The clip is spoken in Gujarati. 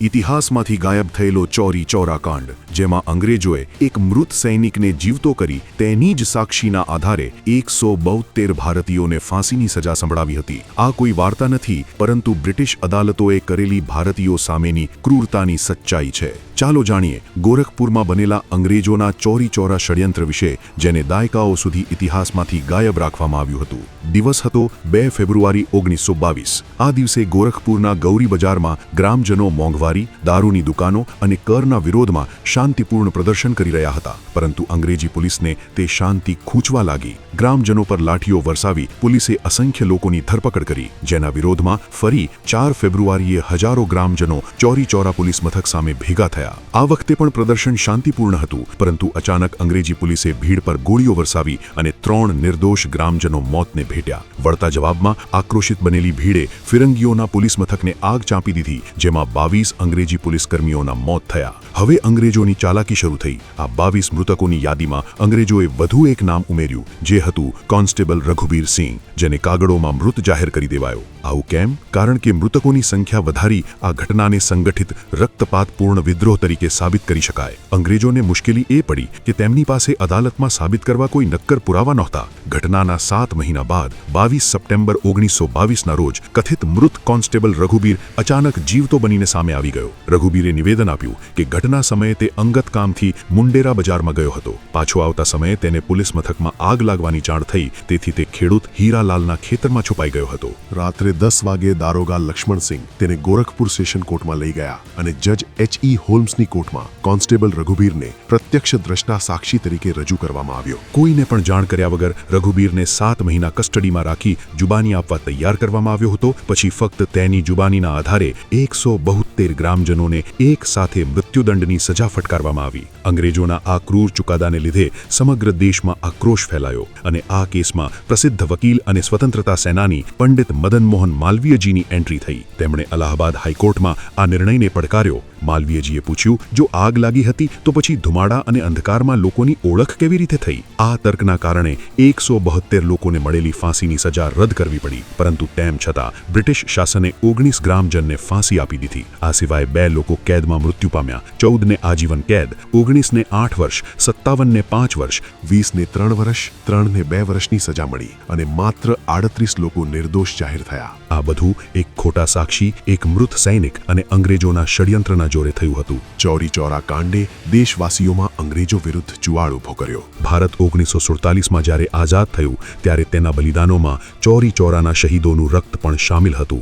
ઇતિહાસમાંથી ગાયબ થયેલો ચોરી ચોરા કાંડ, જેમાં અંગ્રેજોએ એક મૃત સૈનિકને જીવતો કરી તેની જ સાક્ષીના આધારે 172 ભારતીયોને ફાંસીની સજા સંભળાવી હતી. આ કોઈ વાર્તા નથી, પરંતુ બ્રિટિશ અદાલતોએ કરેલી ભારતીયો સામેની ક્રૂરતાની સચ્ચાઈ છે. ચાલો જાણીએ ગોરખપુરમાં બનેલા અંગ્રેજોના ચોરી ચોરા ષડયંત્ર વિશે, જેને દાયકાઓ સુધી ઇતિહાસમાંથી ગાયબ રાખવામાં આવ્યું હતું. દિવસ હતો 2 ફેબ્રુઆરી 1922. આ દિવસે ગોરખપુરના ગૌરી બજારમાં ગ્રામજનો મોંઘવારી, દારૂની દુકાનો અને કરના વિરોધમાં શાંતિપૂર્ણ પ્રદર્શન કરી રહ્યા હતા. પરંતુ અંગ્રેજી પોલીસને તે શાંતિ ખૂંચવા લાગી. ગ્રામજનો પર લાઠીઓ વરસાવી પોલીસે અસંખ્ય લોકોની ધરપકડ કરી, જેના વિરોધમાં ફરી 4 ફેબ્રુઆરીએ હજારો ગ્રામજનો ચોરી ચોરા પોલીસ મથક સામે ભેગા થયા. આ વખતે પણ પ્રદર્શન શાંતિપૂર્ણ હતું, પરંતુ અચાનક અંગ્રેજી પોલીસે ભીડ પર ગોળીઓ વરસાવી અને 3 નિર્દોષ ગ્રામજનો મોતને ભેટ્યા. વળતા જવાબમાં આક્રોશિત બનેલી ભીડે ફિરંગીઓના પોલીસ મથકને આગ ચાંપી દીધી, જેમાં 22 અંગ્રેજી પોલીસકર્મીઓના મોત થયા. હવે અંગ્રેજોની ચાલાકી શરૂ થઈ. આ 22 મૃતકોની યાદીમાં અંગ્રેજોએ વધુ એક નામ ઉમેર્યું, જે હતું કોન્સ્ટેબલ રઘુબીર સિંહ, જેને કાગળોમાં મૃત જાહેર કરી દેવાયો. આવું કેમ? કારણ કે મૃતકોની સંખ્યા વધારી આ ઘટનાને સંગઠિત રક્તપાતપૂર્ણ વિદ્રોહ તરીકે સાબિત કરી શકાય. અંગ્રેજોને મુશ્કેલી એ પડી કે તેમની પાસે અદાલતમાં સાબિત કરવા કોઈ નક્કર પુરાવા નહોતા. ઘટનાના 7 મહિના બાદ 22 સપ્ટેમ્બર 1922ના રોજ કથિત મૃત કોન્સ્ટેબલ રઘુબીર અચાનક જીવતો બનીને સામે આવી ગયો. રઘુબીરે નિવેદન આપ્યું કે ઘટના સમયે તે અંગત કામથી મુંડેરા બજારમાં ગયો હતો. પાછો આવતા સમયે તેને પોલીસ મથકમાં આગ લાગવાની જાણ થઈ, તેથી તે ખેડૂત હીરાલાલના ખેતરમાં છુપાઈ ગયો હતો. રાત્રે 10 વાગે દારોગા લક્ષ્મણસિંહ તેને ગોરખપુર સેશન કોર્ટમાં લઈ ગયા અને જજ H.E. હોલ્મ્સની કોર્ટમાં કોન્સ્ટેબલ રઘુબીરને પ્રત્યક્ષ દ્રષ્ટા સાક્ષી તરીકે રજૂ કરવામાં આવ્યો. કોઈને પણ જાણ કર્યા વગર રઘુબીરને 7 મહિના કસ્ટડીમાં રાખી જુબાની આપવા તૈયાર કરવામાં આવ્યો હતો. પછી ફક્ત તેની જુબાનીના આધારે 172 ગ્રામજનોને એક સાથે મૃત્યુદંડની સજા ફટકારવામાં આવી. અંગ્રેજોના આ ક્રૂર ચુકાદાને લીધે સમગ્ર દેશમાં આક્રોશ ફેલાયો અને આ કેસમાં પ્રસિદ્ધ વકીલ અને સ્વતંત્રતા સેનાની પંડિત મદન મોહન માલવીયજીની એન્ટ્રી થઈ. તેમણે અલ્હાબાદ હાઈકોર્ટમાં આ નિર્ણયને પડકાર્યો. માલવીયજીએ પૂછ્યું, જો આગ લાગી હતી તો પછી ધુમાડા અને અંધકારમાં લોકોની ઓળખ કેવી રીતે થઈ? આ તર્કના કારણે 172 લોકોને મળેલી ફાંસીની સજા રદ કરવી પડી. પરંતુ તેમ છતાં બ્રિટિશ શાસને 19 ગ્રામજનને ફાંસી આપી દીધી. આ સિવાય 2 લોકો કેદમાં મૃત્યુ પામ્યા. 14ને આજીવન કેદ, 19ને 8 વર્ષ, 57ને 5 વર્ષ, 20ને 3 વર્ષ, 3ને 2 વર્ષની સજા મળી અને માત્ર 38 લોકો નિર્દોષ જાહેર થયા. આ બધું એક ખોટા સાક્ષી, એક મૃત સૈનિક અને અંગ્રેજોના ષડયંત્રના જોરે થયું હતું. ચોરી ચોરા કાંડે દેશવાસીઓમાં અંગ્રેજો વિરુદ્ધ જુવાળ ઉભો કર્યો. ભારત 1947માં જ્યારે આઝાદ થયું, ત્યારે તેના બલિદાનોમાં ચોરી ચોરાના શહીદોનું રક્ત પણ શામિલ હતું.